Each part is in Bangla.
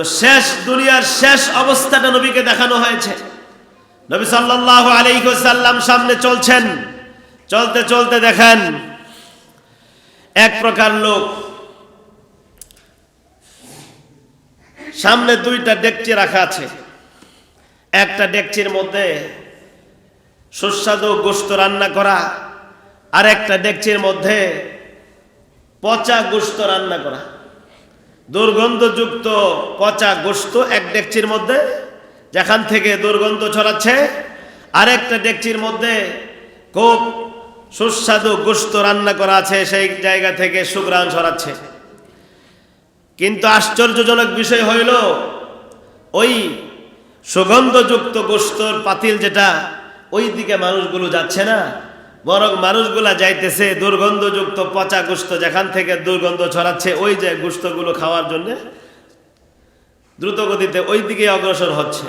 তো শেষ দুনিয়ার শেষ অবস্থাটা নবীকে দেখানো হয়েছে। নবী সাল্লাল্লাহু আলাইহি ওয়াসাল্লাম সামনে চলছেন, চলতে চলতে দেখেন এক প্রকার লোক, সামনে দুইটা ডেকচি রাখা আছে। একটা ডেকচির মধ্যে সুস্বাদু গোশত রান্না করা, আর একটা ডেকচির মধ্যে পচা গোশত রান্না করা। দুর্গন্ধযুক্ত পচা গোশত এক ডেকচির মধ্যে, যেখান থেকে দুর্গন্ধ ছড়াচ্ছে, আর একটা ডেকচির মধ্যে খুব সুস্বাদু গোশত রান্না করা আছে, সেই জায়গা থেকে সুঘ্রাণ ছড়াচ্ছে। কিন্তু আশ্চর্যজনক বিষয় হইল, ওই সুগন্ধযুক্ত গোশতর পাতিল যেটা, ওই দিকে মানুষগুলো যাচ্ছে না, বরং মানুষগুলা যাইতেছে দুর্গন্ধযুক্ত পচা গোশত, যেখান থেকে দুর্গন্ধ ছড়াচ্ছে, ওই যে গোশতগুলো খাওয়ার জন্য দ্রুত গতিতে ওই দিকে অগ্রসর হচ্ছে।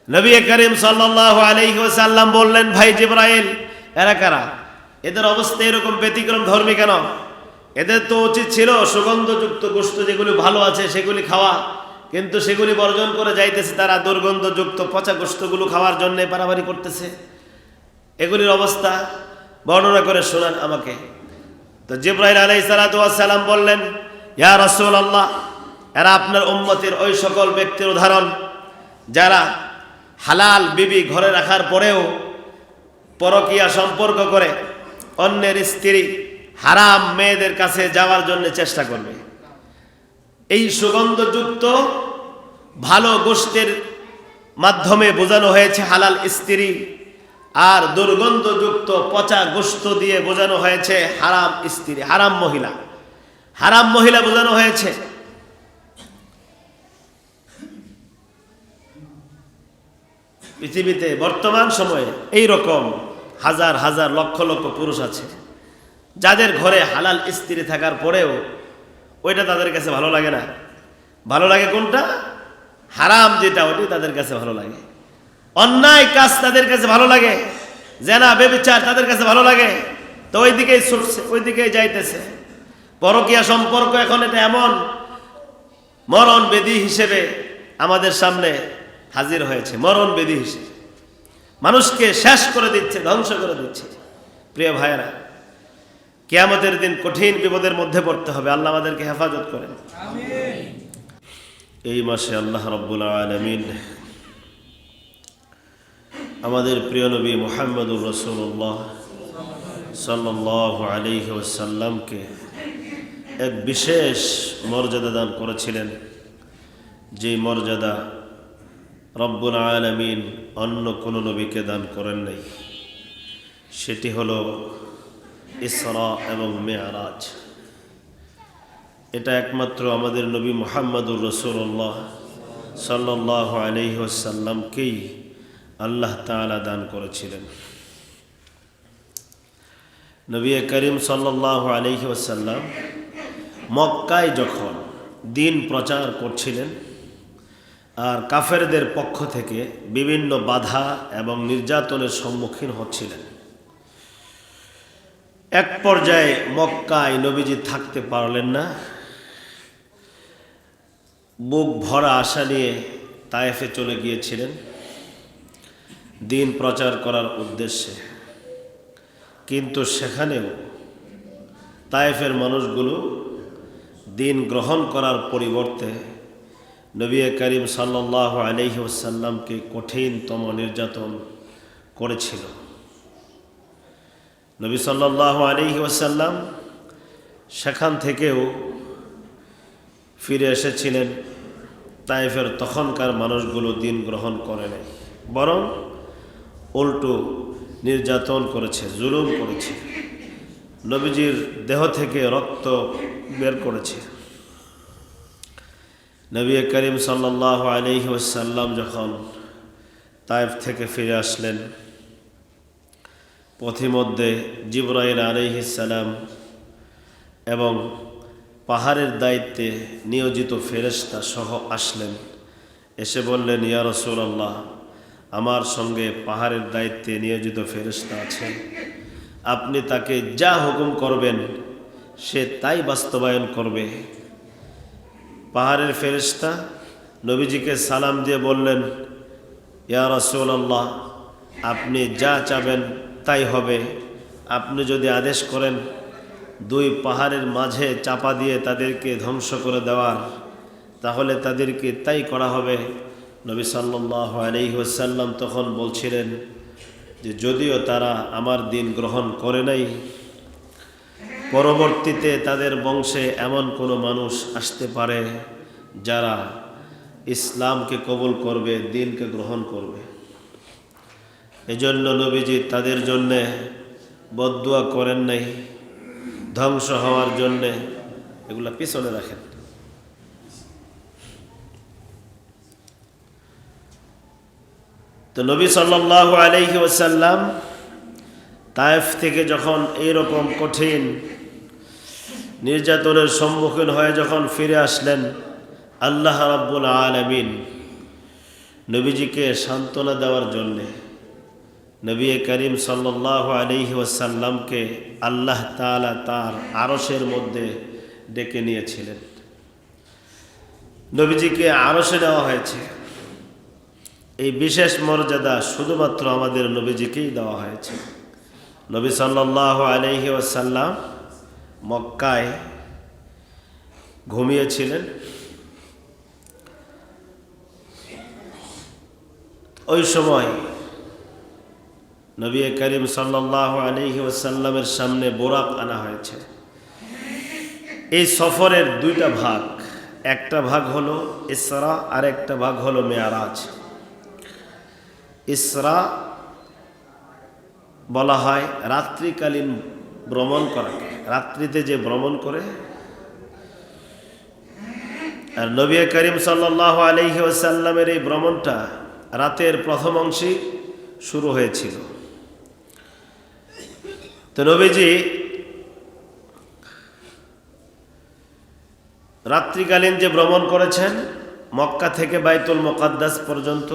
নবী করিম সাল্লাল্লাহু আলাইহি ওয়াসাল্লাম বললেন, ভাই জিবরাইল, এরা কারা? এদের অবস্থা এরকম ব্যতিক্রম ধর্মী কেন? এদের তো উচিত ছিল সুগন্ধযুক্ত গোশত যেগুলি ভালো আছে সেগুলি খাওয়া, কিন্তু সেগুলি বর্জন করে যাইতেছে তারা দুর্গন্ধযুক্ত পচা গোশতগুলো খাওয়ার জন্য পারাবারি করতেছে। এগুলির অবস্থা বর্ণনা করে শোনান আমাকে। তো জিবরাইল আলাইহিস সালাতু ওয়াস সালাম বললেন, ইয়া রাসূলুল্লাহ, এরা আপনার উম্মতের ওই সকল ব্যক্তির উদাহরণ যারা হালাল বিবি ঘরে রাখার পরেও পরকীয়া সম্পর্ক করে অন্যের স্ত্রী হারাম মেয়েদের কাছে যাওয়ার জন্য চেষ্টা করবে। এই সুগন্ধযুক্ত ভালো গোশতের মাধ্যমে বোঝানো হয়েছে হালাল স্ত্রী, আর দুর্গন্ধযুক্ত পচা গোশত দিয়ে বোঝানো হয়েছে হারাম স্ত্রী, হারাম মহিলা। হারাম মহিলা বোঝানো হয়েছে। পৃথিবীতে বর্তমান সময়ে এই রকম হাজার হাজার লক্ষ লক্ষ পুরুষ আছে যাদের ঘরে হালাল স্ত্রী থাকার পরেও ওইটা তাদের কাছে ভালো লাগে না। ভালো লাগে কোনটা? হারাম যেটা, ওইটাই তাদের কাছে ভালো লাগে। অন্যায় কাজ তাদের কাছে ভালো লাগে, জেনা ব্যভিচার তাদের কাছে ভালো লাগে, তো ওই দিকেই ছুটছে, ওই দিকেই যাইতেছে। পরকীয়া সম্পর্ক এখন এটা এমন মরণ বেদি হিসেবে আমাদের সামনে হাজির হয়েছে, মরণ বেদি হিসেবে মানুষকে শেষ করে দিচ্ছে, ধ্বংস করে দিচ্ছে। প্রিয় ভাইয়েরা, কিয়ামতের দিন কঠিন বিপদের মধ্যে পড়তে হবে। আল্লাহ আমাদেরকে হেফাজত করেন, আমিন। এই মাসে আল্লাহ রাব্বুল আলামিন আমাদের প্রিয় নবী মুহাম্মদুর রাসূলুল্লাহ সাল্লাল্লাহু আলাইহি ওয়াসাল্লামকে এক বিশেষ মর্যাদা দান করেছিলেন, যে মর্যাদা রব্বুল আলামিন অন্য কোনো নবীকে দান করেন নাই। সেটি হলো ইসরা এবং মেরাজ। এটা একমাত্র আমাদের নবী মুহাম্মদুর রাসূলুল্লাহ সাল্লাল্লাহু আলাইহি ওয়াসাল্লামকেই আল্লাহ তাআলা দান করেছিলেন। নবী করিম সাল্লাল্লাহু আলাইহি ওয়াসাল্লাম মক্কায় যখন দিন প্রচার করছিলেন আর কাফেরদের পক্ষ থেকে বিভিন্ন বাধা এবং নির্যাতনের সম্মুখীন হচ্ছিলেন, এক পর্যায়ে মক্কায় নবীজি থাকতে পারলেন না। বুক ভরা আশা নিয়ে তায়েফে চলে গিয়েছিলেন দিন প্রচার করার উদ্দেশ্যে, কিন্তু সেখানেও তায়েফের মানুষগুলো দিন গ্রহণ করার পরিবর্তে নবী করিম সাল্লাল্লাহু আলাইহি ওয়াসাল্লামকে কঠিনতম নির্যাতন করেছিল। নবী সাল্লাল্লাহু আলাইহি ওয়াসাল্লাম সেখান থেকেও ফিরে এসেছিলেন। তায়েফের তখনকার মানুষগুলো দিন গ্রহণ করে নাই, বরং উল্টো নির্যাতন করেছে, জুলুম করেছে, নবীজির দেহ থেকে রক্ত বের করেছে। নবী করিম সাল্লাল্লাহু আলাইহি ওয়াসাল্লাম যখন তায়েফ থেকে ফিরে আসলেন, পথিমধ্যে জিবরাইল আলাইহিস সালাম এবং পাহাড়ের দায়িত্বে নিয়োজিত ফেরেশতা সহ আসলেন। এসে বললেন, ইয়া রাসূলুল্লাহ, আমার সঙ্গে পাহাড়ের দায়িত্বে নিয়োজিত ফেরেশতা আছেন, আপনি তাকে যা হুকুম করবেন সে তাই বাস্তবায়ন করবে। পাহাড়ের ফেরেশতা নবীজিকে সালাম দিয়ে বললেন, ইয়া রাসূলুল্লাহ, আপনি যা চাবেন তাই হবে। আপনি যদি আদেশ করেন দুই পাহাড়ের মাঝে চাপা দিয়ে তাদেরকে ধ্বংস করে দেওয়ার, তাহলে তাদেরকে তাই করা হবে। নবী সাল্লাল্লাহু আলাইহি ওয়াসাল্লাম তখন বলছিলেন যে যদিও তারা আমার দিন গ্রহণ করে নাই, পরবর্তীতে তাদের বংশে এমন কোনো মানুষ আসতে পারে যারা ইসলামকে কবুল করবে, দিনকে গ্রহণ করবে। এজন্য নবীজি তাদের জন্যে বদদুয়া করেন নাই ধ্বংস হওয়ার জন্যে। এগুলা পিছনে রাখেন। তো নবী সাল্লাল্লাহু আলাইহি ওয়াসাল্লাম তায়েফ থেকে যখন এইরকম কঠিন নির্যাতনের সম্মুখীন হয়ে যখন ফিরে আসলেন, আল্লাহ রাব্বুল আলামিন নবীজিকে সান্ত্বনা দেওয়ার জন্যে নবী করিম সাল্লাল্লাহু আলাইহি ওয়াসাল্লামকে আল্লাহ তাআলা তার আরশের মধ্যে ডেকে নিয়েছিলেন। নবীজিকে আরশে নেওয়া হয়েছে। এই বিশেষ মর্যাদা শুধুমাত্র আমাদের নবীজিকেই দেওয়া হয়েছে। নবী সাল্লাল্লাহু আলাইহি ওয়াসাল্লাম মক্কায় ঘুমিয়েছিলেন। ওই সময় নবী করিম সাল্লাল্লাহু আলাইহি ওয়াসাল্লামের সামনে বোরাক আনা হয়েছে। এই সফরের দুইটা ভাগ, একটা ভাগ হলো ইসরা আর একটা ভাগ হলো মেয়ারাজ। ইসরা বলা হয় রাত্রিকালীন ভ্রমণ করাকে, রাত্রিতে যে ভ্রমণ করে। আর নবী করিম সাল্লাল্লাহু আলাইহি ওয়াসাল্লামের এই ভ্রমণটা রাতের প্রথম অংশে শুরু হয়েছিল। তো নবীজি রাত্রিকালীন যে ভ্রমণ করেছেন মক্কা থেকে বাইতুল মুকাদ্দাস পর্যন্ত,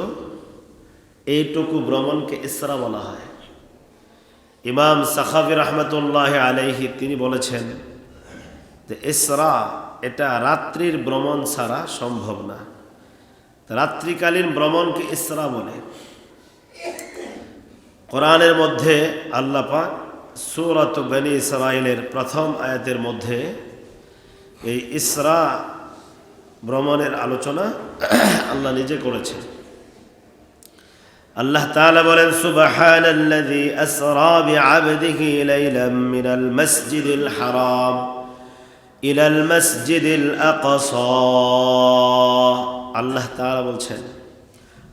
এইটুকু ভ্রমণকে ইসরা বলা হয়। ইমাম সাখাবী রাহমাতুল্লাহি আলাইহি তিনি বলেছেন যে ইসরা এটা রাত্রির ভ্রমণ ছাড়া সম্ভব না। রাত্রিকালীন ভ্রমণকে ইসরা বলে। কোরআনের মধ্যে আল্লাহ পাক সূরাত বনী ইসরাঈলের প্রথম আয়াতের মধ্যে এই ইসরা ভ্রমণের আলোচনা আল্লাহ নিজে করেছেন। আল্লাহ তাআলা বলেন, সুবহানাল্লাযী আসরা বিআবদিহি লাইলাম মিনাল মাসজিদিল হারাম ইলাল মাসজিদিল আকসা। আল্লাহ তাআলা বলছেন,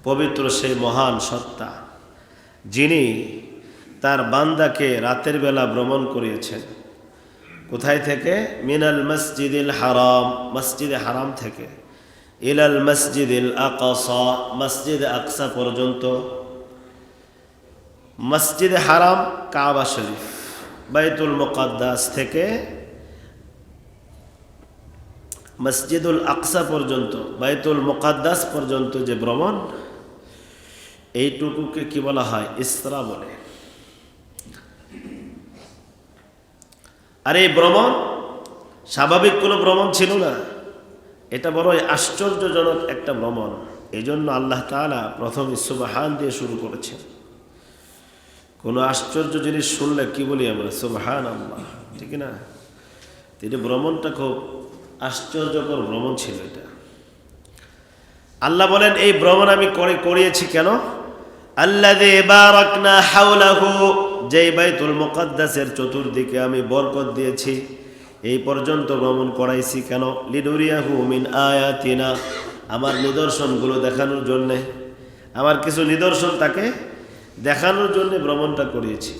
পবিত্র সেই মহান সত্তা যিনি তার বান্দাকে রাতের বেলা ভ্রমণ করিয়েছেন। কোথায় থেকে? মিনাল মসজিদিল হারাম, মসজিদে হারাম থেকে, ইলাল মসজিদিল আকসা, মসজিদ আকসা পর্যন্ত। মসজিদে হারাম কাবা শরীফ, বাইতুল মুকাদ্দাস থেকে মসজিদুল আকসা পর্যন্ত, বাইতুল মুকাদ্দাস পর্যন্ত যে ভ্রমণ, এইটুকুকে কি বলা হয়? ইসরা বলে। আর এই ভ্রমণ স্বাভাবিক কোনো ভ্রমণ ছিল না, এটা বড়ই আশ্চর্যজনক একটা ভ্রমণ। এই জন্য আল্লাহ তাআলা প্রথমে সুবহান দিয়ে শুরু করেছেন। কোনো আশ্চর্য জিনিস শুনলে কি বলি আমরা? সুবহান আল্লাহ, ঠিক না? তিনি ভ্রমণটা খুব আশ্চর্যকর ভ্রমণ ছিল এটা। আল্লাহ বলেন এই ভ্রমণ আমি করিয়েছি কেন? আল্লাযী বারাকনা হাওলাহু, যেই বাইতুল মুকাদ্দাসের চতুর্দিকে আমি বরকত দিয়েছি, এই পর্যন্ত ভ্রমণ করাইছি কেন? লিনুরিয়াহু মিন আয়াতিনা, আমার নিদর্শনগুলো দেখানোর জন্যে, আমার কিছু নিদর্শন তাকে দেখানোর জন্য ভ্রমণটা করিয়েছি।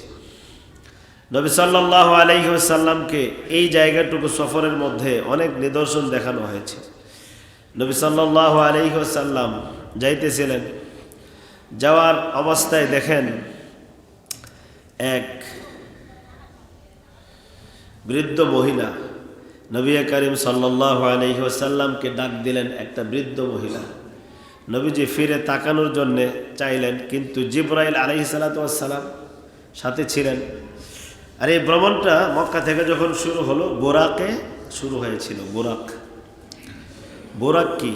নবী সাল্লাল্লাহু আলাইহি ওয়াসাল্লামকে এই জায়গাটুকু সফরের মধ্যে অনেক নিদর্শন দেখানো হয়েছে। নবী সাল্লাল্লাহু আলাইহি ওয়াসাল্লাম যাইতেছিলেন, যাওয়ার অবস্থায় দেখেন এক বৃদ্ধ মহিলা নবী করিম সাল্লাল্লাহু আলাইহি ওয়াসাল্লামকে ডাক দিলেন। একটা বৃদ্ধ মহিলা, নবীজি ফিরে তাকানোর জন্যে চাইলেন, কিন্তু জিবরাইল আলাইহিস সালাতু ওয়াস সালাম সাথে ছিলেন। আর এই ভ্রমণটা মক্কা থেকে যখন শুরু হলো, বোরাকে শুরু হয়েছিল। বোরাক, বোরাক কি?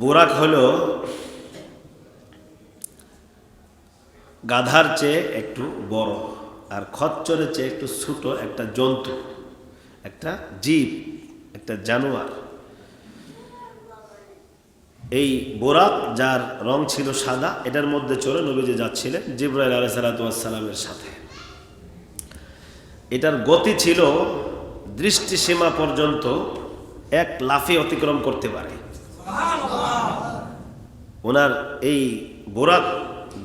বুরাক হলো গাধার চেয়ে একটু বড়, আর খচ্চরের চেয়ে একটু ছোট একটা জন্তু, একটা জীব, একটা জানোয়ার। এই বোরাক, যার রং ছিল সাদা, এটার মধ্যে চড়ে নবীজি যাচ্ছিলেন জিবরাইল আলাইহিস সালাতু ওয়াস সালামের সাথে। এটার গতি ছিল দৃষ্টিসীমা পর্যন্ত এক লাফে অতিক্রম করতে পারে। ওনার এই বোরাক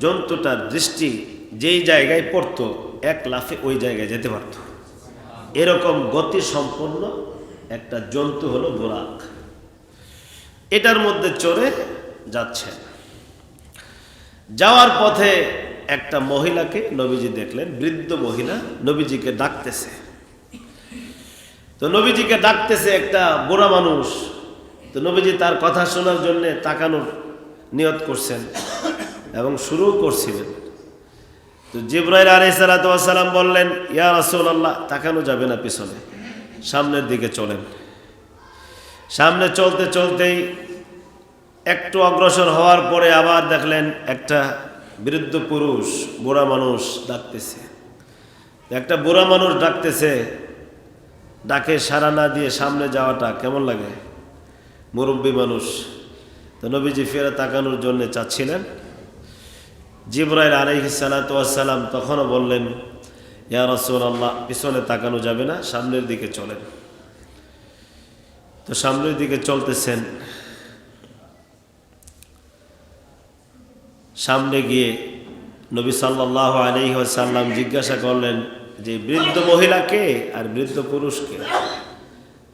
জন্তুটার দৃষ্টি যেই জায়গায় পড়তো এক লাফে ওই জায়গায় যেতে পারত। এরকম গতি সম্পন্ন একটা জন্তু হলো বোরাক। এটার মধ্যে চড়ে যাচ্ছেন। যাওয়ার পথে একটা মহিলাকে নবীজি দেখলেন, বৃদ্ধ মহিলা নবীজিকে ডাকতেছে। তো নবীজিকে ডাকতেছে একটা বুড়া মানুষ। তো নবীজি তার কথা শোনার জন্য তাকানোর নিয়ত করছেন এবং শুরু করছিলেন। তো জিবরাইল আলাইহিস সালাতু ওয়াস সালাম বললেন, ইয়া রাসূলুল্লাহ, তাকানো যাবে না পিছনে, সামনের দিকে চলেন। সামনে চলতে চলতেই একটু অগ্রসর হওয়ার পরে আবার দেখলেন একটা বৃদ্ধ পুরুষ, বুড়া মানুষ ডাকতেছে। একটা বুড়া মানুষ ডাকতেছে, ডাকে সাড়া না দিয়ে সামনে যাওয়াটা কেমন লাগে? মুরব্বী মানুষ। তো নবীজি ফিরে তাকানোর জন্য চাচ্ছিলেন। জিবরাইল আলাইহিস সালাতু ওয়াস সালাম তখনও বললেন, ইয়া রাসূলুল্লাহ, পিছনে তাকানো যাবে না, সামনের দিকে চলেন। তো সামনের দিকে চলতেছেন। সামনে গিয়ে নবী সাল্লাল্লাহু আলাইহি ওয়াসাল্লাম জিজ্ঞাসা করলেন যে বৃদ্ধ মহিলাকে আর বৃদ্ধ পুরুষকে,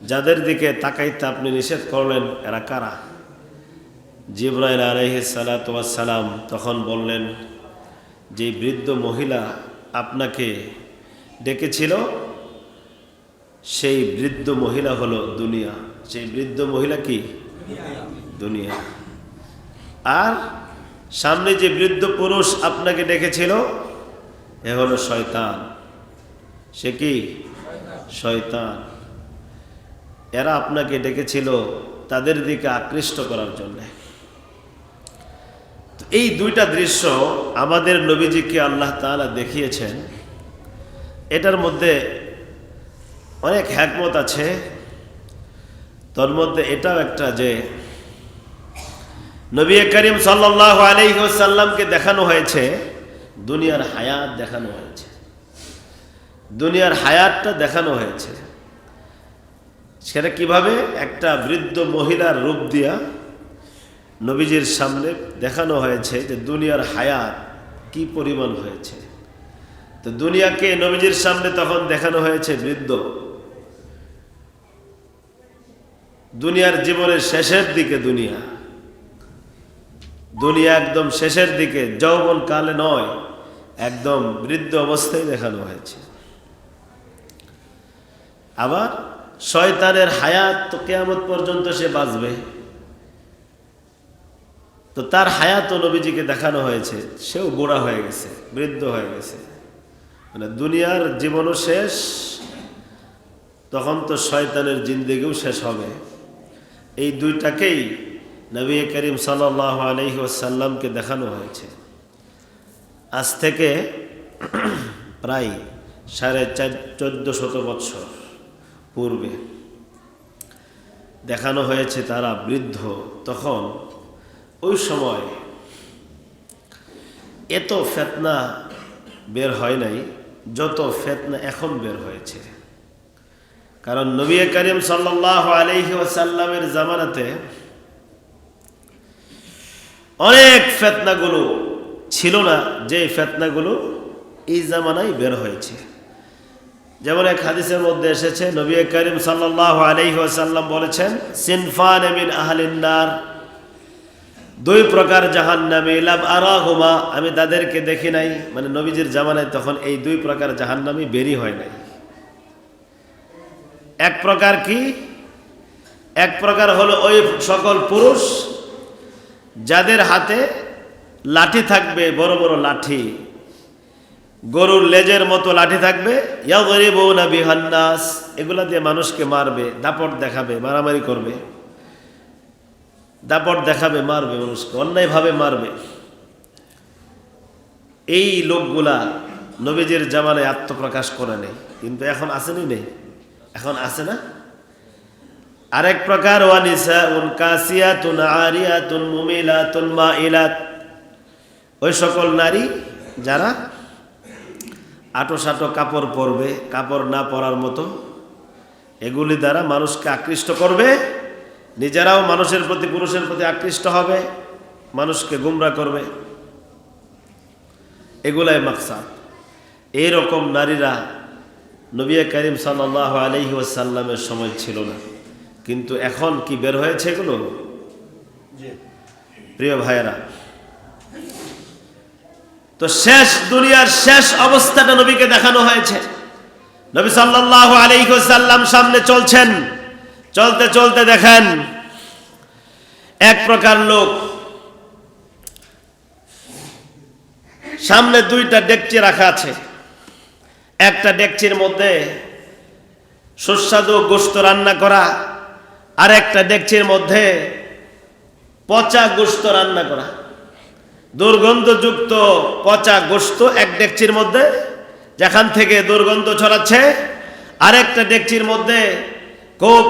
যাদের দিকে তাকাইতে আপনি নিষেধ করলেন, এরা কারা? জিবরাইল আলাইহিস সালাতু ওয়াস সালাম তখন বললেন, যে বৃদ্ধ মহিলা আপনাকে ডেকেছিল, সেই বৃদ্ধ মহিলা হলো দুনিয়া। সেই বৃদ্ধ মহিলা কি? দুনিয়া। আর সামনে যে বৃদ্ধ পুরুষ আপনাকে ডেকেছিল, এ হলো শয়তান। সে কি? শয়তান। এরা আপনাকে ডেকেছিল তাদের দিকে আকৃষ্ট করার জন্য। এই দুইটা দৃশ্য আমাদের নবীজিকে আল্লাহ তাআলা দেখিয়েছেন। এটার মধ্যে অনেক হিকমত আছে। তোর মধ্যে এটাও একটা, যে নবী করিম সাল্লাল্লাহু আলাইহি ওয়াসাল্লামকে দেখানো হয়েছে দুনিয়ার হায়াত, দেখানো হয়েছে দুনিয়ার হায়াতটা দেখানো হয়েছে। সেটা কিভাবে? একটা বৃদ্ধ মহিলার রূপ দিয়া নবীজির সামনে দেখানো হয়েছে যে দুনিয়ার হায়াত কি পরিমাণ হয়েছে। তো দুনিয়াকে নবীজির সামনে তখন দেখানো হয়েছে বৃদ্ধ। দুনিয়ার জীবনের শেষের দিকে দুনিয়া একদম শেষের দিকে, যৌবন কালে নয়, একদম বৃদ্ধ অবস্থায় দেখানো হয়েছে। আবার শয়তানের হায়াত তো কিয়ামত পর্যন্ত সে বাঁচবে। তো তার হায়াতও নবীজিকে দেখানো হয়েছে, সেও বুড়া হয়ে গেছে, বৃদ্ধ হয়ে গেছে। মানে দুনিয়ার জীবনও শেষ, তখন তো শয়তানের জিন্দেগিও শেষ হবে। এই দুইটাকেই নবী করিম সাল্লাল্লাহু আলাইহি ওয়াসাল্লামকে দেখানো হয়েছে। আজ থেকে প্রায় 1450 বৎসর পূর্বে দেখানো হয়েছে তারা বৃদ্ধ। তখন ওই সময় এত ফিতনা বের হয় নাই যত ফিতনা এখন বের হয়েছে। কারণ নবী করিম সাল্লাল্লাহু আলাইহি ওয়াসাল্লামের জামানাতে অনেক ফিতনাগুলো ছিল না, যে ফিতনাগুলো এই জামানায় বের হয়েছে। যেমন এক হাদিসের মধ্যে এসেছে, নবী করিম সাল্লাল্লাহু আলাইহি ওয়াসাল্লাম বলেছেন, সিনফান মিন আহলিন নার, দুই প্রকার জাহান্নামী, লাম আরাহুমা, আমি তাদেরকে দেখি নাই। মানে নবীজির জামানায় তখন এই দুই প্রকার জাহান্নামী বেরি হয় নাই। এক প্রকার কি? এক প্রকার হলো ওই সকল পুরুষ যাদের হাতে লাঠি থাকবে, বড় বড় লাঠি, গরুর লেজের মতো লাঠি থাকবে, ইয়াযরিবুনা বিহান নাস, এগুলা দিয়ে মানুষকে মারবে, দাপট দেখাবে, মারামারি করবে। দাপট দেখাবে, মারবে, মানুষকে অন্যায়ভাবে মারবে। এই লোকগুলা নবীজির জামানায় আত্মপ্রকাশ করে নেই, কিন্তু এখন আসেনি নেই, এখন আসে না। আরেক প্রকার ওয়ানিসাউন কাসিয়াতুন আরিয়াতুন মুমিলাতুন মাইলাত, ওই সকল নারী যারা আটো কাপড় পরবে, কাপড় না পরার মতো, এগুলি দ্বারা মানুষকে আকৃষ্ট করবে, নিজেরাও মানুষের প্রতি, পুরুষের প্রতি আকৃষ্ট হবে, মানুষকে গুমরা করবে, এগুলাই মাকসাদ। এইরকম নারীরা নবী করিম সাল্লাল্লাহু আলাইহি ওয়াসাল্লামের সময় ছিল না, কিন্তু এখন কি বের হয়েছে এগুলো? প্রিয় ভাইয়েরা, তো শেষ দুনিয়ার শেষ অবস্থাটা নবীকে দেখানো হয়েছে। নবী সাল্লাল্লাহু আলাইহি ওয়াসাল্লাম সামনে চলছেন, চলতে চলতে দেখেন এক প্রকার লোক, সামনে দুইটা ডেকচি রাখা আছে, একটা ডেকচির মধ্যে সুস্বাদু গোশত রান্না করা, আর একটা ডেকচির মধ্যে পচা গোশত রান্না করা, দুর্গন্ধযুক্ত পচা গোশত এক ডেকচির মধ্যে, যেখান থেকে দুর্গন্ধ ছড়াচ্ছে, আরেকটা ডেকচির মধ্যে খুব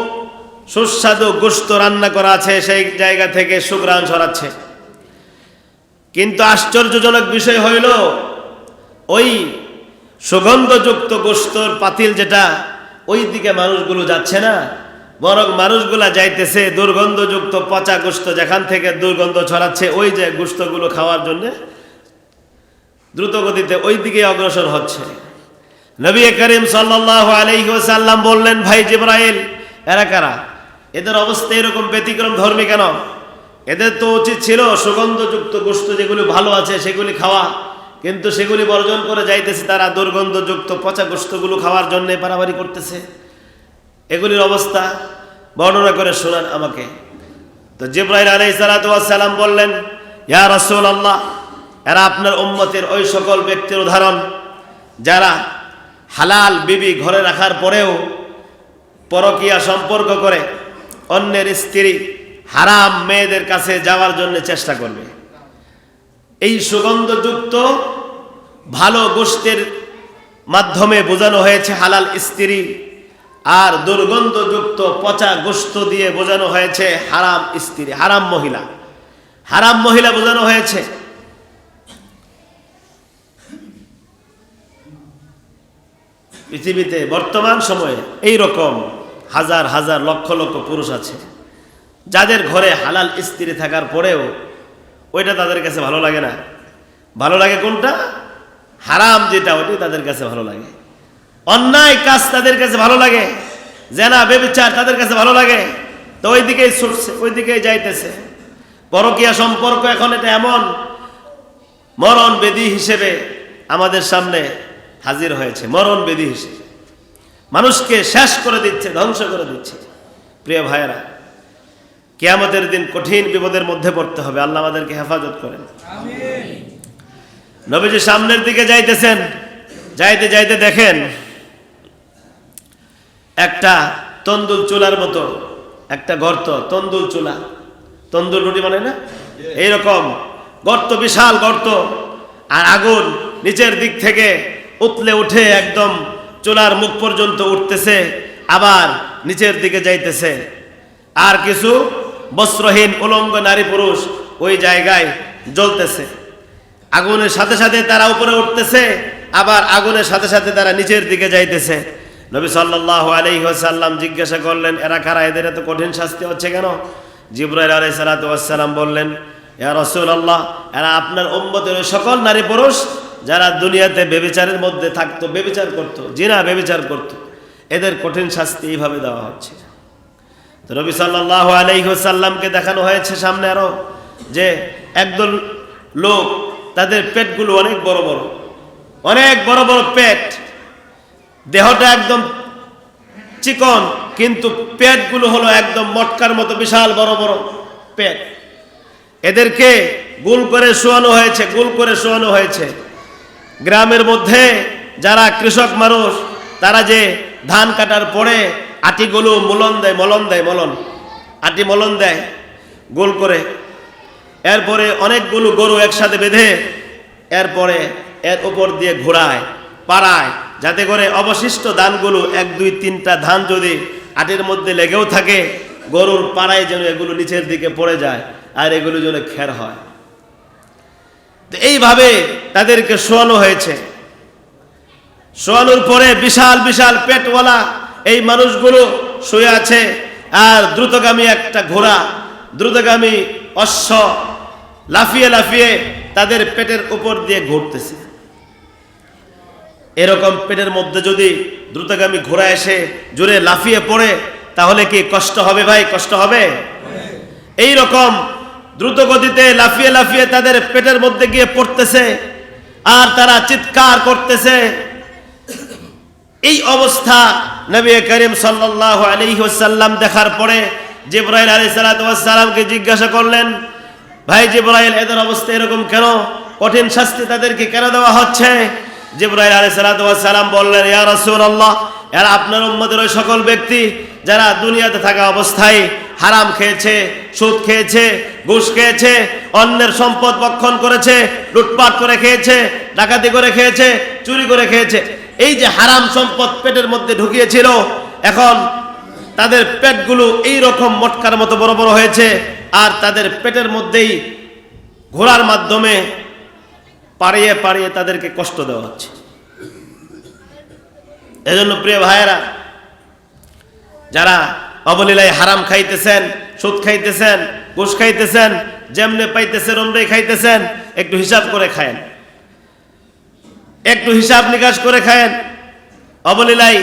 সুস্বাদু গোশত রান্না করা আছে, সেই জায়গা থেকে সুঘ্রাণ ছড়াচ্ছে। কিন্তু আশ্চর্যজনক বিষয় হইল, ওই সুগন্ধযুক্ত গোশতর পাতিল যেটা, ওই দিকে মানুষগুলো যাচ্ছে না, বরং মানুষগুলা যাইতেছে দুর্গন্ধযুক্ত পচা গোশত যেখান থেকে দুর্গন্ধ ছড়াচ্ছে, ওই যে গোশতগুলো খাওয়ার জন্য দ্রুত গতিতে ওই দিকে অগ্রসর হচ্ছে। নবী করিম সাল্লাল্লাহু আলাইহি ওয়াসাল্লাম বললেন, ভাই জিবরাইল, এরা কারা? এদের অবস্থা এরকম ব্যতিক্রম ধর্মী কেন? এদের তো উচিত ছিল সুগন্ধযুক্ত গোশত যেগুলি ভালো আছে সেগুলি খাওয়া, কিন্তু সেগুলি বর্জন করে যাইতেছে তারা দুর্গন্ধযুক্ত পচা গোশতগুলো খাওয়ার জন্য পারাবারি করতেছে। এগুলির অবস্থা বর্ণনা করে শোনান আমাকে। তো জিবরাইল আলাইহিস সালাতু ওয়াস সালাম বললেন, ইয়া রাসূলুল্লাহ, এরা আপনার উম্মতের ওই সকল ব্যক্তির উদাহরণ যারা হালাল বিবি ঘরে রাখার পরেও পরকীয়া সম্পর্ক করে অন্যের স্ত্রী হারাম মেয়েদের কাছে যাওয়ার জন্য চেষ্টা করবে। এই সুগন্ধযুক্ত ভালো গোশতের মাধ্যমে বোঝানো হয়েছে হালাল স্ত্রী, আর দুর্গন্ধযুক্ত পচা গোশত দিয়ে বোঝানো হয়েছে হারাম স্ত্রী, হারাম মহিলা, হারাম মহিলা বোঝানো হয়েছে। পৃথিবীতে বর্তমান সময়ে এই রকম হাজার হাজার লক্ষ লক্ষ পুরুষ আছে যাদের ঘরে হালাল স্ত্রী থাকার পরেও ওইটা তাদের কাছে ভালো লাগে না। ভালো লাগে কোনটা? হারাম যেটা, ওইটাই তাদের কাছে ভালো লাগে। অন্যায় কাজ তাদের কাছে ভালো লাগে, জেনা ব্যভিচার তাদের কাছে ভালো লাগে, তো ওই দিকেই ছুটছে, ওই দিকেই যাইতেছে। পরকীয়া সম্পর্ক এখন এটা এমন মরণ বেদি হিসেবে আমাদের সামনে হাজির হয়েছে, মরণ বেদি হিসেবে মানুষকে শেষ করে দিচ্ছে, ধ্বংস করে দিচ্ছে। প্রিয় ভাইয়েরা, কিয়ামতের দিন কঠিন বিপদের মধ্যে পড়তে হবে, আল্লাহ আমাদেরকে হেফাজত করেন। নবীজি সামনের দিকে যাইতেছেন, যাইতে যাইতে দেখেন একটা তন্দুল চুলার মতো একটা গর্ত, তন্দুল চুলা, তন্দুল রুটি মানে না, এইরকম গর্ত, বিশাল গর্ত, আর আগুন নিচের দিক থেকে উতলে উঠে একদম চুলার মুখ পর্যন্ত উঠতেছে, আবার নিচের দিকে যাইতেছে। আর কিছু বস্ত্রহীন উলঙ্গ নারী পুরুষ ওই জায়গায় জ্বলতেছে। আগুনের সাথে সাথে তারা উপরে উঠতেছে, আবার আগুনের সাথে সাথে তারা নিচের দিকে যাইতেছে। নবী সাল্লাল্লাহু আলাইহি ওয়াসাল্লাম জিজ্ঞাসা করলেন, এরা কারা? এদের এত কঠিন শাস্তি হচ্ছে কেন? জিবরাইল আলাইহিস সালাতু ওয়াস সালাম বললেন, ইয়া রাসূলুল্লাহ, এরা আপনার উম্মতের সকল নারী পুরুষ যারা দুনিয়াতে ব্যভিচারের মধ্যে থাকতো, ব্যভিচার করতো, জিনা ব্যভিচার করতো, এদের কঠিন শাস্তি এইভাবে দেওয়া হচ্ছে। তো নবী সাল্লাল্লাহু আলাইহি ওয়াসাল্লামকে দেখানো হয়েছে সামনে আরো যে একদল লোক, তাদের পেটগুলো অনেক বড় বড়, অনেক বড় বড় পেট, দেহটা একদম চিকন, কিন্তু পেটগুলো হলো একদম মটকার মতো বিশাল বড় বড় পেট। এদেরকে গোল করে শোয়ানো হয়েছে, গোল করে শোয়ানো হয়েছে। গ্রামের মধ্যে যারা কৃষক মানুষ, তারা যে ধান কাটার পরে আটিগুলো মলন দেয়, মলন দেয়, মলন, আটি মলন দেয়, গোল করে, এরপরে অনেকগুলো গরু একসাথে বেঁধে এরপরে এর উপর দিয়ে ঘোরায়, পাড়ায়, যাতে করে অবশিষ্ট ধানগুলো 1, 2, 3টা ধান যদি আটের মধ্যে লেগেও থাকে, গরুর পাড়ায় যেন এগুলো নিচের দিকে পড়ে যায় আর এগুলো যেন খের হয়। তো এইভাবে তাদেরকে শোয়ানো হয়েছে। শোয়ানোর পরে বিশাল বিশাল পেটওয়ালা এই মানুষগুলো শুয়ে আছে, আর দ্রুতগামী একটা ঘোড়া, দ্রুতগামী অশ্ব লাফিয়ে লাফিয়ে তাদের পেটের উপর দিয়ে ঘুরতেছে। এরকম পেটের মধ্যে যদি দ্রুতগামী ঘোড়া এসে জোরে লাফিয়ে পড়ে তাহলে কি কষ্ট হবে ভাই? কষ্ট হবে। এই রকম দ্রুত গতিতে লাফিয়ে লাফিয়ে তাদের পেটের মধ্যে গিয়ে পড়তেছে আর তারা চিৎকার করতেছে। এই অবস্থা নবী করিম সাল্লাল্লাহু আলাইহি ওয়াসাল্লাম দেখার পরে জিবরাইল আলাইহিস সালাতু ওয়াস সালামকে জিজ্ঞাসা করলেন, ভাই জিবরাইল, এদের অবস্থা এরকম কেন? কঠিন শাস্তি তাদেরকে কেন দেওয়া হচ্ছে? জিবরাইল আলাইহিস সালাতু ওয়াস সালাম বললেন, ইয়া রাসূলুল্লাহ, এরা আপনার উম্মতের ওই সকল ব্যক্তি যারা দুনিয়াতে থাকা অবস্থায় হারাম খেয়েছে, সুদ খেয়েছে, ঘুষ খেয়েছে, অন্যের সম্পদ ভক্ষণ করেছে, লুটপাট করে খেয়েছে, ডাকাতি করে খেয়েছে, চুরি করে খেয়েছে। এই যে হারাম সম্পদ পেটের মধ্যে ঢুকিয়েছিল, এখন তাদের পেটগুলো এই রকম মটকার মতো বড় বড় হয়েছে আর তাদের পেটের মধ্যেই ঘোড়ার মাধ্যমে পাড়িয়ে পাড়িয়ে তাদেরকে কষ্ট দেওয়া হচ্ছে। এজন্য প্রিয় ভাইয়েরা, যারা অবলীলায় হারাম খাইতেছেন, সুদ খাইতেছেন, ঘুষ খাইতেছেন, যেমনে পাইতেছেন অমনি খাইতেছেন, একটু হিসাব করে খায়েন, একটু হিসাব নিকাশ করে খায়েন। অবলীলায়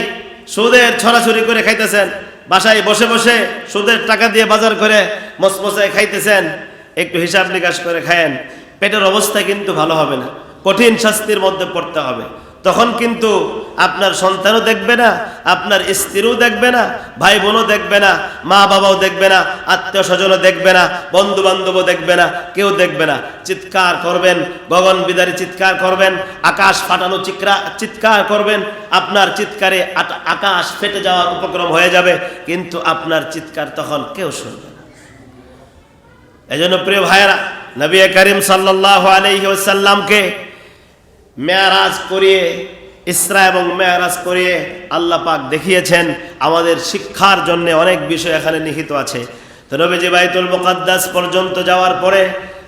সুদের ছড়াছড়ি করে খাইতেছেন, বাসায় বসে বসে সুদের টাকা দিয়ে বাজার করে মসমসায় খাইতেছেন, একটু হিসাব নিকাশ করে খায়েন। পেটের অবস্থা কিন্তু ভালো হবে না, কঠিন শাস্তির মধ্যে পড়তে হবে। তখন কিন্তু আপনার সন্তানও দেখবে না, আপনার স্ত্রীও দেখবে না, ভাই বোনও দেখবে না, মা বাবাও দেখবে না, আত্মীয় স্বজনও দেখবে না, বন্ধু বান্ধবও দেখবে না, কেউ দেখবে না। চিৎকার করবেন, গগন বিদারী চিৎকার করবেন, আকাশ ফাটানো চিৎকার করবেন। আপনার চিৎকারে আকাশ ফেটে যাওয়ার উপক্রম হয়ে যাবে, কিন্তু আপনার চিৎকার তখন কেউ শুনবে না। এজন্য প্রিয় ভাইয়েরা, নবী করিম সাল্লাল্লাহু আলাইহি ওয়াসাল্লামকে মেরাজ করিয়ে, ইসরা এবং মেরাজ করিয়ে আল্লাহ পাক দেখিয়েছেন। আমাদের শিক্ষার জন্য অনেক বিষয় এখানে নিহিত আছে। তো নবীজি বাইতুল মুকাদ্দাস পর্যন্ত যাওয়ার পরে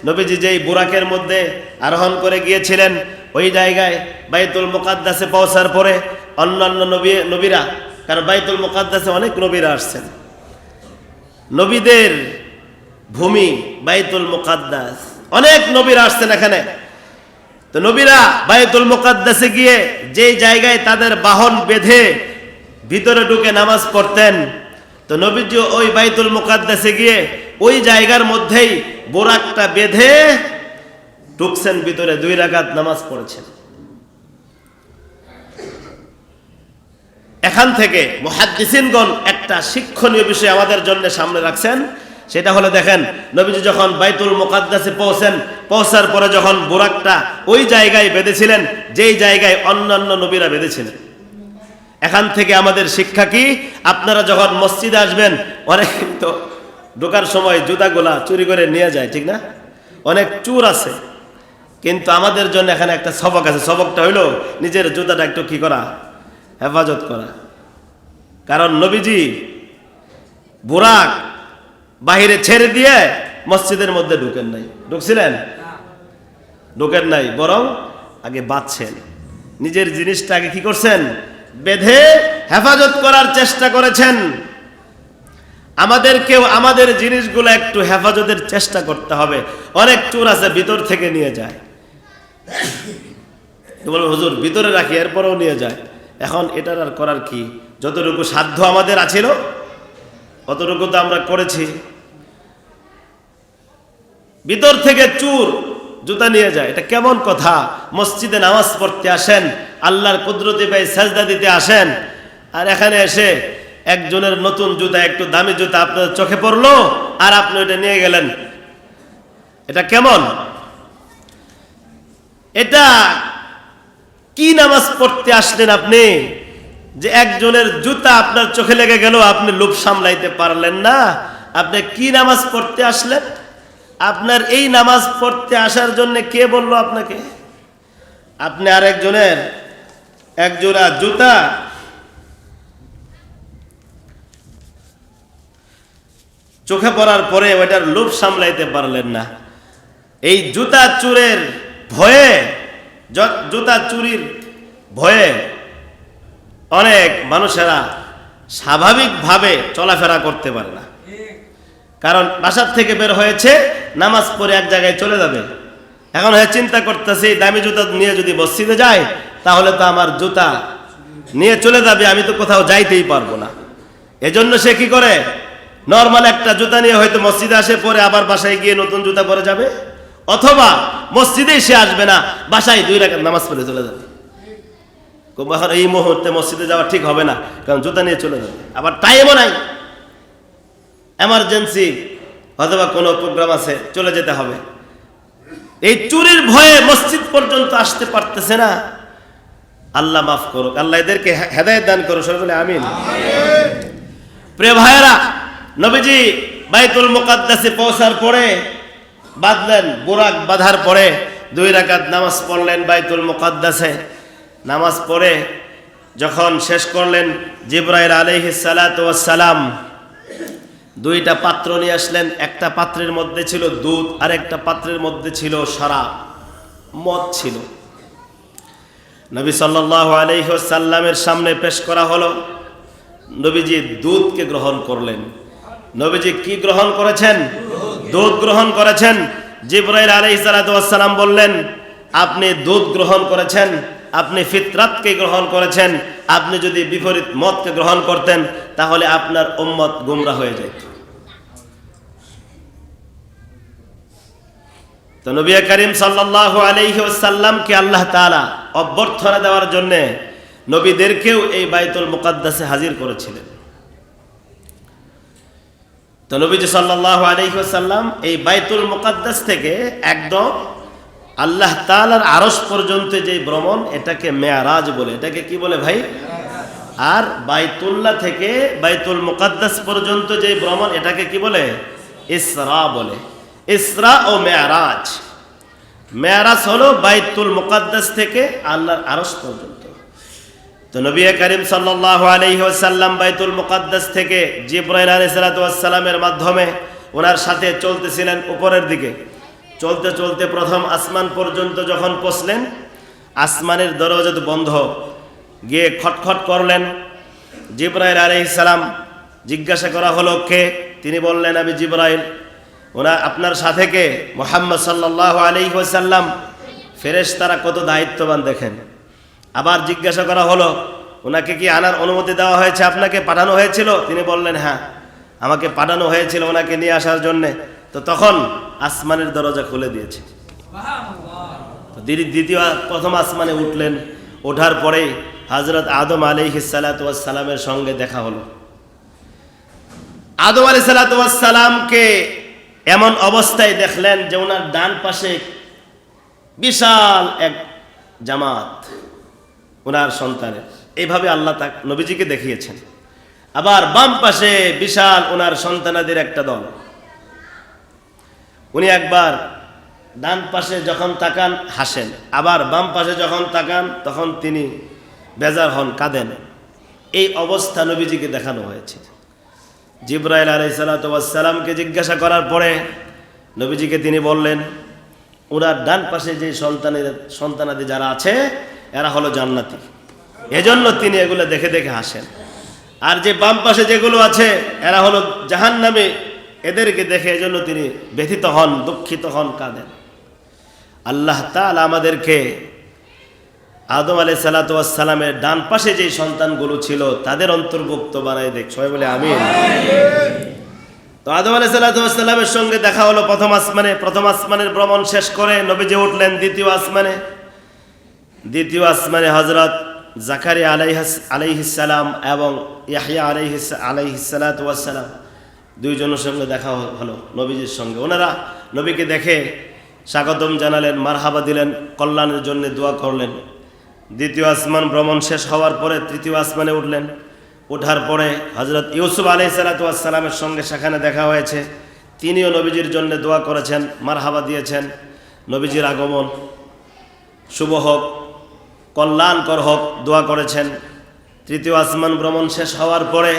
নবীজি যেই বুরাকের মধ্যে আরোহণ করে গিয়েছিলেন, ওই জায়গায় বাইতুল মুকাদ্দাসে পৌঁছার পরে অন্যান্য নবীরা, কারণ বাইতুল মুকাদ্দাসে অনেক নবীরা আসছেন, নবীদের ভূমি বাইতুল মুকাদ্দাস, অনেক নবীরা আসছেন এখানে। তো নবীরা বাইতুল মুকাদ্দাসে গিয়ে যেই জায়গায় তাদের বাহন বেঁধে ভিতরে ঢুকে নামাজ পড়তেন, তো নবীজি ওই বাইতুল মুকাদ্দাসে গিয়ে ওই জায়গার মধ্যেই বোরাকটা বেঁধে ঢুকছেন ভিতরে, 2 রাকাত নামাজ পড়েছেন। এখান থেকে মুহাদ্দিসিনগণ একটা শিক্ষণীয় বিষয় আমাদের জন্য সামনে রাখছেন। সেটা হলো, দেখেন, নবীজি যখন বাইতুল মুকাদ্দাসে পৌঁছার পরে যখন বোরাকটা ওই জায়গায় বেঁধেছিলেন যেই জায়গায় অন্যান্য নবীরা বেঁধেছিলেন। এখান থেকে আমাদের শিক্ষা কি? আপনারা যখন মসজিদে আসবেন, অনেক তো ঢোকার সময় জুতাগুলা চুরি করে নিয়ে যায়, ঠিক না? অনেক চুর আছে, কিন্তু আমাদের জন্য এখানে একটা সবক আছে। সবকটা হইল নিজের জুতাটা একটু কি করা, হেফাজত করা। কারণ নবীজি বোরাক বাহিরে ছেড়ে দিয়ে মসজিদের মধ্যে ঢুকেন নাই। ঢুকছিলেন? ঢুকেন নাই, বরং আগে বাঁধছেন, নিজের জিনিসটা আগে কি করছেন, বেঁধে হেফাজত করার চেষ্টা করেছেন। আমাদেরকেও আমাদের জিনিসগুলো একটু হেফাজতের চেষ্টা করতে হবে। অনেক চোর আছে ভিতর থেকে নিয়ে যায়, বলবো হুজুর ভিতরে রাখি, এরপরেও নিয়ে যায়। এখন এটার আর করার কি? যতটুকু সাধ্য আমাদের আছিল অতটুকু তো আমরা করেছি। ভিতর থেকে চোর জুতা নিয়ে যায়, এটা কেমন কথা? মসজিদে নামাজ পড়তে আসেন, আল্লাহর কুদরতি পাই সাজদা দিতে আসেন, আর এখানে এসে একজনের নতুন জুতা, একটু দামি জুতা আপনার চোখে পড়লো আর আপনি ওটা নিয়ে গেলেন। এটা কেমন? এটা কি নামাজ পড়তে আসলেন আপনি যে একজনের জুতা আপনার চোখে লেগে গেল, আপনি লোভ সামলাইতে পারলেন না, আপনি কি নামাজ পড়তে আসলেন? আপনার এই নামাজ পড়তে আসার জন্য কে বলল আপনাকে? আপনি আরেকজনের এক জোড়া জুতা চোখে পড়ার পরে ওইটার লোভ সামলাইতে পারলেন না। এই জুতা চুরের ভয়ে, জুতা চুরির ভয়ে অনেক মানুষেরা স্বাভাবিকভাবে চলাফেরা করতে পারে না। কারণ বাসার থেকে বের হয়েছে, নামাজ পড়ে এক জায়গায় চলে যাবে। এখন চিন্তা করতেছে দামি জুতা নিয়ে যদি মসজিদে যায় তাহলে তো আমার জুতা নিয়ে চলে যাবে, আমি তো কোথাও যাইতেই পারবো না। এজন্য সে কি করে, নর্মাল একটা জুতা নিয়ে হয়তো মসজিদে আসে, পরে আবার বাসায় গিয়ে নতুন জুতা পরে যাবে, অথবা মসজিদেই সে আসবে না, বাসায় 2 রাকাত নামাজ পড়ে চলে যাবে। এখন এই মুহূর্তে মসজিদে যাওয়া ঠিক হবে না, কারণ জুতা নিয়ে চলে যাবে, আবার টাইমও নাই, এমার্জেন্সি অথবা কোনো প্রোগ্রাম আছে, চলে যেতে হবে। এই চুরির ভয়ে মসজিদ পর্যন্ত আসতে পারতেছে না। আল্লাহ মাফ করুক, আল্লাহ এদেরকে হেদায়েত দান করুক, সবাই বলে আমিন। প্রিয় ভাইয়েরা, নবীজি বাইতুল মুকাদ্দাসে পৌঁছার পরে বাঁধলেন, বুরাক বাঁধার পরে 2 রাকাত নামাজ পড়লেন বাইতুল মুকাদ্দাসে। নামাজ পড়ে যখন শেষ করলেন, জিবরাইল আলাইহিস সালাতু ওয়াস সালাম 2টা পাত্র নিয়ে আসলেন। একটা পাত্রের মধ্যে ছিল দুধ, আর একটা পাত্রের মধ্যে ছিল শরাব, মদ ছিল। নবী সাল্লাল্লাহু আলাইহি ওয়াসাল্লামের সামনে পেশ করা হলো। নবীজি দুধকে গ্রহণ করলেন। নবীজি কি গ্রহণ করেছেন? দুধ গ্রহণ করেছেন। জিবরাইল আলাইহিস সালাতু ওয়াস সালাম বললেন, আপনি দুধ গ্রহণ করেছেন, আপনি ফিতরাতকে গ্রহণ করেছেন। আপনি যদি বিপরীত মতকে গ্রহণ করতেন তাহলে আপনার উম্মত গোমরা হয়ে যেত। তো নবী করিম সাল্লাল্লাহু আলাইহি ওয়াসাল্লামকে আল্লাহ তাআলা অভ্যর্থনা দেওয়ার জন্য নবীদেরকেও এই বাইতুল মুকাদ্দাসে হাজির করেছিলেন। তো নবীজি সাল্লাল্লাহু আলাইহি ওয়াসাল্লাম এই বাইতুল মুকাদ্দাস থেকে একদম আল্লাহ তাআলার আরশ পর্যন্ত যে ভ্রমণ, এটাকে মেরাজ বলে। এটাকে কি বলে ভাই? আর বাইতুল্লাহ থেকে বাইতুল মুকাদ্দাস পর্যন্ত যে ভ্রমণ, এটাকে কি বলে? ইসরা বলে। ইসরা ও মেরাজ। মেরাজ হলো বাইতুল মুকাদ্দাস থেকে আল্লাহর আরশ পর্যন্ত। তো নবী করিম সাল্লাল্লাহু আলাইহি ওয়াসাল্লাম বাইতুল মুকাদ্দাস থেকে জিবরাইল আলাইহিস সালাতু ওয়াস সালামের মাধ্যমে ওনার সাথে চলতেছিলেন উপরের দিকে। চলতে চলতে প্রথম আসমান পর্যন্ত যখন পৌঁছলেন, আসমানের দরজা তো বন্ধ, গিয়ে খটখট করলেন। জিবরাইল আলাইহিস সালাম জিজ্ঞাসা করা হলো কে? তিনি বললেন, আমি জিবরাইল। আপনার সাথে কে? মুহাম্মদ সাল্লাল্লাহু আলাইহি ওয়াসাল্লাম। ফেরেশতারা কত দায়িত্ববান দেখেন। আবার জিজ্ঞাসা করা হলো, ওনাকে কি আনার অনুমতি দেওয়া হয়েছে? আপনাকে পাঠানো হয়েছিল? তিনি বললেন, হ্যাঁ, আমাকে পাঠানো হয়েছিল ওনাকে নিয়ে আসার জন্যে। তো তখন আসমানের দরজা খুলে দিয়েছে। প্রথম আসমানে উঠলেন। ওঠার পরেই হযরত আদম আলাইহিস সালাতু ওয়াস সালামের সঙ্গে দেখা হলো। আদম আলাইহিস সালাতু ওয়াস সালামকে এমন অবস্থায় দেখলেন যে ওনার ডান পাশে বিশাল এক জামাত, ওনার সন্তানের। এইভাবে আল্লাহ নবীজিকে দেখিয়েছেন। আবার বাম পাশে বিশাল ওনার সন্তানাদের একটা দল। উনি একবার ডান পাশে যখন তাকান হাসেন, আবার বাম পাশে যখন তাকান তখন তিনি বেজার হন, কাঁদেন। এই অবস্থা নবীজিকে দেখানো হয়েছে। জিবরাইল আলাইহিস সালাতু ওয়াস সালামকে জিজ্ঞাসা করার পরে নবীজিকে তিনি বললেন, ওনার ডান পাশে যে সন্তানাদি যারা আছে এরা হলো জান্নাতি, এজন্য তিনি এগুলো দেখে দেখে হাসেন। আর যে বাম পাশে যেগুলো আছে এরা হলো জাহান্নামী, এদেরকে দেখে এজন্য তিনি ব্যথিত হন, দুঃখিত হন, কাঁদেন। আল্লাহ তাআলা আমাদেরকে আদম আলাইহিস সালাতু ওয়াস সালামের ডান পাশে যে সন্তানগুলো ছিল তাদের অন্তর্ভুক্ত বানাই দেখ, সবাই বলে আমিন। তো আদম আলাইহিস সালাতু ওয়াস সালামের সঙ্গে দেখা হলো প্রথম আসমানে। প্রথম আসমানের ভ্রমণ শেষ করে নবীজি উঠলেন দ্বিতীয় আসমানে। দ্বিতীয় আসমানে হযরত জাকারিয়া আলাইহিস সালাম এবং ইয়াহইয়া আলাইহিস সালাতু ওয়াস সালাম দুইজনের সঙ্গে দেখা হলো নবীজির সঙ্গে। ওনারা নবীকে দেখে স্বাগতম জানালেন, মারহাবা দিলেন, কল্যাণের জন্য দোয়া করলেন। দ্বিতীয় আসমান ভ্রমণ শেষ হওয়ার পরে তৃতীয় আসমানে উঠলেন। ওঠার পরে হযরত ইউসুফ আলাইহিস সালাতু ওয়াস সালামের সঙ্গে সেখানে দেখা হয়েছে। তিনিও নবীজির জন্য দোয়া করেছেন, মারহাবা দিয়েছেন, নবীজির আগমন শুভ হোক, কল্যাণকর হোক, দোয়া করেছেন। তৃতীয় আসমান ভ্রমণ শেষ হওয়ার পরে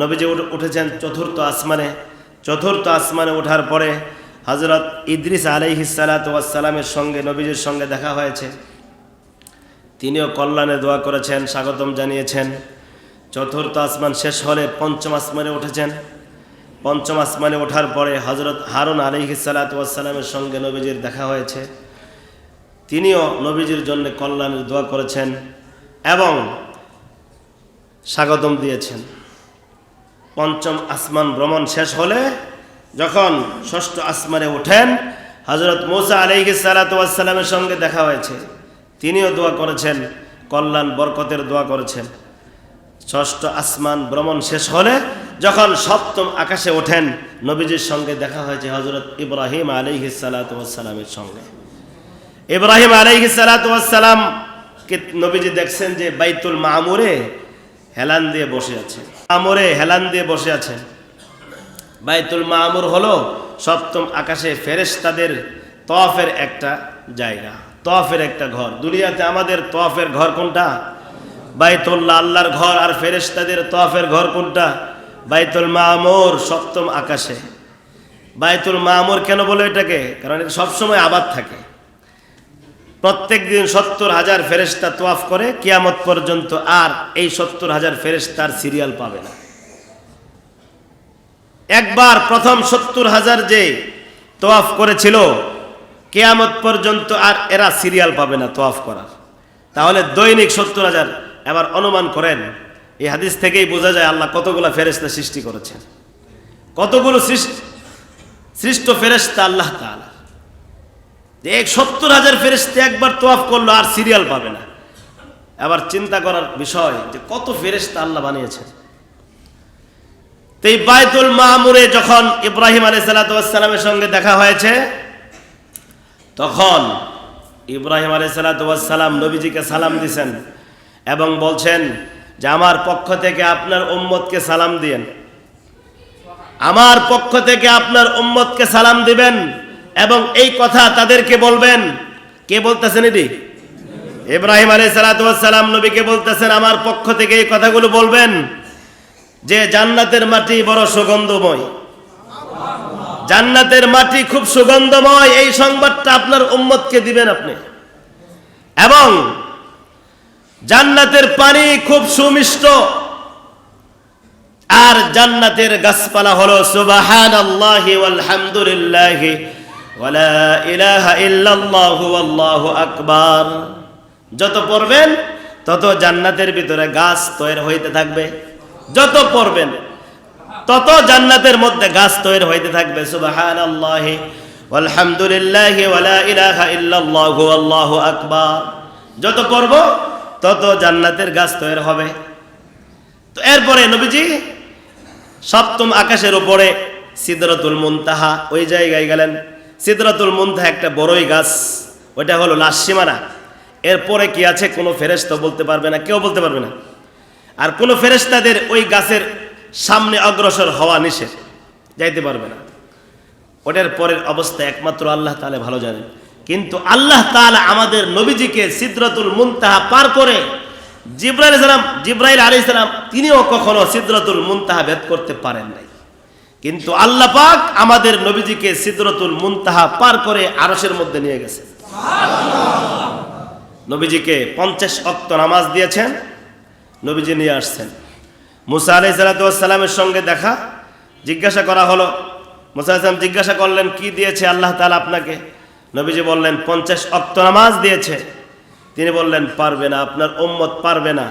নবীজি উঠেছেন চতুর্থ আসমানে। চতুর্থ আসমানে ওঠার পরে হযরত ইদ্রিস আলাইহিস সালাতু ওয়াস সালামের সঙ্গে নবীজির সঙ্গে দেখা হয়েছে। তিনিও কল্যাণে দোয়া করেছেন, স্বাগতম জানিয়েছেন। চতুর্থ আসমান শেষ হলে পঞ্চম আসমানে উঠেছেন। পঞ্চম আসমানে ওঠার পরে হযরত হারুন আলাইহিস সালাতু ওয়াস সালামের সঙ্গে নবীজির দেখা হয়েছে। তিনিও নবীজির জন্য কল্যাণের দোয়া করেছেন এবং স্বাগতম দিয়েছেন। পঞ্চম আসমান ভ্রমণ শেষ হলে যখন ষষ্ঠ আসমানে ওঠেন, হযরত মূসা আলাইহিস সালাতু ওয়াস সালামের সঙ্গে দেখা হয়েছে। তিনিও দোয়া করেছেন, কল্যাণ বরকতের দোয়া করেছেন। ষষ্ঠ আসমান ভ্রমণ শেষ হলে যখন সপ্তম আকাশে ওঠেন, নবীজির সঙ্গে দেখা হয়েছে হযরত ইব্রাহিম আলাইহিস সালাতু ওয়াস সালামের সঙ্গে। ইব্রাহিম আলাইহিস সালাতু ওয়াস সালাম কে নবীজি দেখছেন যে বাইতুল মামুরে হেলান দিয়ে বসে আছেন। মামুরে হেলান দিয়ে বসে আছেন। বাইতুল মামুর হলো সপ্তম আকাশে ফেরেশতাদের তওয়াফের একটা জায়গা, তওয়াফের একটা ঘর। দুনিয়াতে আমাদের তওয়াফের ঘর কোনটা? বাইতুল্লাহ, আল্লাহর ঘর। আর ফেরেশতাদের তওয়াফের ঘর কোনটা? বাইতুল মামুর, সপ্তম আকাশে। বাইতুল মামুর কেন বলে এটাকে? কারণ এটা সবসময় আবাদ থাকে। প্রত্যেক দিন ৭০,০০০ ফেরেশতা তওয়াফ করে কিয়ামত পর্যন্ত, আর এই ৭০,০০০ ফেরেশতার সিরিয়াল পাবে না। একবার প্রথম ৭০,০০০ যে তওয়াফ করেছিল, কিয়ামত পর্যন্ত আর এরা সিরিয়াল পাবে না তওয়াফ করার। তাহলে দৈনিক ৭০,০০০। এবার অনুমান করেন, এই হাদিস থেকেই বোঝা যায় আল্লাহ কতগুলো ফেরেশতা সৃষ্টি করেছেন, কতগুলো সৃষ্ট ফেরেশতা আল্লাহ তাআলা। এক ৭০,০০০ ফেরেশতা একবার তওয়াফ করলো আর সিরিয়াল পাবে না। এবার চিন্তা করার বিষয় যে কত ফেরেশতা আল্লাহ বানিয়েছেন। তো এই বাইতুল মামুরে যখন ইব্রাহিম আলাইহিস সালাতু ওয়াস সালামের সঙ্গে দেখা হয়েছে, তখন ইব্রাহিম আলাইহিস সালাতু ওয়াস সালাম নবীজিকে সালাম দিয়েছেন এবং বলছেন যে আমার পক্ষ থেকে আপনার উম্মতকে সালাম দিয়েন, আমার পক্ষ থেকে আপনার উম্মতকে সালাম দিবেন এবং এই কথা তাদেরকে বলবেন। কে বলতেছেন এটি? ইব্রাহিম আলাইহিস সালাতু ওয়াস সালাম নবীকে বলতেছেন আমার পক্ষ থেকে এই কথাগুলো বলবেন যে জান্নাতের মাটি বড় সুগন্ধময়, জান্নাতের মাটি খুব সুগন্ধময়, এই সংবাদটা আপনার উম্মতকে দিবেন আপনি। এবং জান্নাতের পানি খুব সুমিষ্ট, আর জান্নাতের গাছপালা হলো সুবহানাল্লাহি ওয়ালহামদুলিল্লাহি ওয়ালা ইলাহা ইল্লাল্লাহু আল্লাহু আকবার। যত পড়বেন তত জান্নাতের ভিতরে গাছ তৈরি হইতে থাকবে, যত পড়বেন তত জান্নাতের মধ্যে গাছ তৈরি হইতে থাকবে। সুবহানাল্লাহি ওয়ালহামদুলিল্লাহি ওয়ালা ইলাহা ইল্লাল্লাহু আল্লাহু আকবার। যত পড়ব তত জান্নাতের গাছ তৈরি হবে। তো এরপরে নবীজি সপ্তম আকাশের উপরে সিদরাতুল মুনতাহা, ওই জায়গায় গেলেন। সিদরাতুল মুনতাহা একটা বড়ই গাছ, ওইটা হলো লাশ সীমানা। এরপরে কি আছে কোনো ফেরেশতা বলতে পারবে না, কেউ বলতে পারবে না। আর কোনো ফেরেশতাদের ওই গাছের সামনে অগ্রসর হওয়া নিষেধ, যাইতে পারবে না। ওটার পরের অবস্থা একমাত্র আল্লাহ তাআলা ভালো জানেন। কিন্তু আল্লাহ তাআলা আমাদের নবীজিকে সিদরাতুল মুনতাহা পার করে জিবরাইল আলাইহিস সালাম তিনিও কখনো সিদরাতুল মুনতাহা ভেদ করতে পারেন নাই। কিন্তু আল্লাহ পাক আমাদের নবীজিকে সিদরাতুল মুনতাহা পার করে আরশের মধ্যে নিয়ে গেছেন। সুবহানাল্লাহ। নবীজিকে 50 ওয়াক্ত নামাজ দিয়েছেন, নবীজি নিয়ে আসছেন। মুসা আলাইহিস সালামের সঙ্গে দেখা, জিজ্ঞাসা করা হলো। মুসা আলাইহিস সালাম জিজ্ঞাসা করলেন কি দিয়েছে আল্লাহ তাআলা আপনাকে? নবীজি বললেন 50 ওয়াক্ত নামাজ দিয়েছে। তিনি বললেন পারবে না, আপনার উম্মত পারবে না,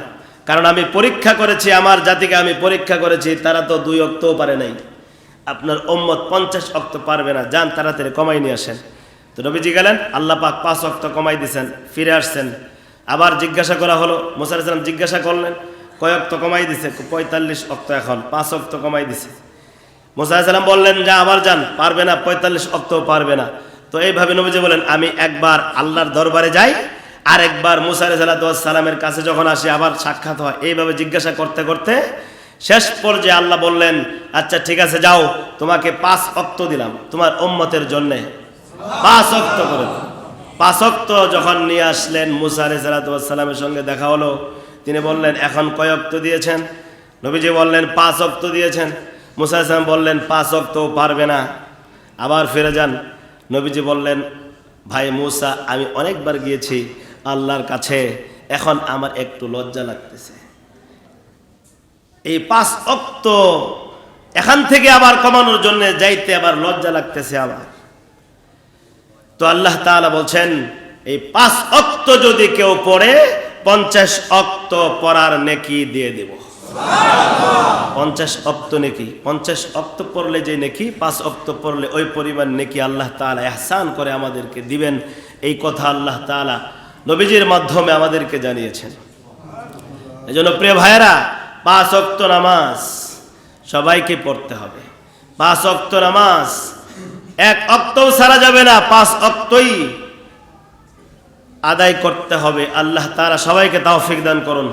কারণ আমি পরীক্ষা করেছি, আমার জাতিকে আমি পরীক্ষা করেছি, তারা তো 2 ওয়াক্তও পারে নাই। আপনার উম্মত 50 ওয়াক্ত পারবে না, যান তাড়াতাড়ি কমাই নিয়ে আসেন। তো নবীজি গেলেন, আল্লাহ পাক 5 ওয়াক্ত কমাই দিয়েছেন, ফিরে আসছেন। আবার জিজ্ঞাসা করা হলো, মুসা আলাইহিস সালাম জিজ্ঞাসা করলেন কয় ওয়াক্ত কমাই দিছে? 45 ওয়াক্ত, এখন 5 ওয়াক্ত কমাই দিছে। মুসা আলাইহিস সালাম বললেন যা আবার যান, পারবে না, 45 ওয়াক্তও পারবে না। তো এইভাবে নবীজি বলেন আমি একবার আল্লাহর দরবারে যাই, আর একবার মুসা আলাইহিস সালামের কাছে যখন আসি আবার সাক্ষাৎ হয়। এইভাবে জিজ্ঞাসা করতে করতে শেষ পর্যায়ে আল্লাহ বললেন, আচ্ছা ঠিক আছে যাও, তোমাকে 5 ওয়াক্ত দিলাম তোমার উম্মতের জন্য, 5 ওয়াক্ত করে। 5 ওয়াক্ত যখন নিয়ে আসলেন, মুসা আলাইহিস সালামের সঙ্গে দেখা হলো। তিনি বললেন, এখন কয় ওয়াক্ত দিয়েছেন? নবীজি বললেন 5 ওয়াক্ত দিয়েছেন। মুসা আলাইহিস সালাম বললেন 5 ওয়াক্তও পারবে না, আবার ফিরে যান। নবীজি বললেন, ভাই মুসা, আমি অনেকবার গিয়েছি আল্লাহর কাছে, এখন আমার একটু লজ্জা লাগতেছে, এই 5 ওয়াক্ত এখান থেকে আবার কমানোর জন্য যাইতে আবার লজ্জা লাগতেছে আমার। তো আল্লাহ তাআলা বলছেন, এই 5 ওয়াক্ত যদি কেউ পড়ে 50 ওয়াক্ত পড়ার নেকি দিয়ে দেব। 50 ওয়াক্ত নেকি, 50 ওয়াক্ত পড়লে যে নেকি, 5 ওয়াক্ত পড়লে ওই পরিমাণ নেকি আল্লাহ তাআলা ইহসান করে আমাদেরকে দিবেন। এই কথা আল্লাহ তাআলা নবীজির মাধ্যমে আমাদেরকে জানিয়েছেন। এজন্য প্রিয় ভাইয়েরা, 5 ওয়াক্ত নামাজ সবাইকে পড়তে হবে। 5 ওয়াক্ত নামাজ 1 ওয়াক্তও ছাড়া যাবে না, 5 ওয়াক্তই আদায় করতে হবে। আল্লাহ তাআলা সবাইকে তৌফিক দান করুন।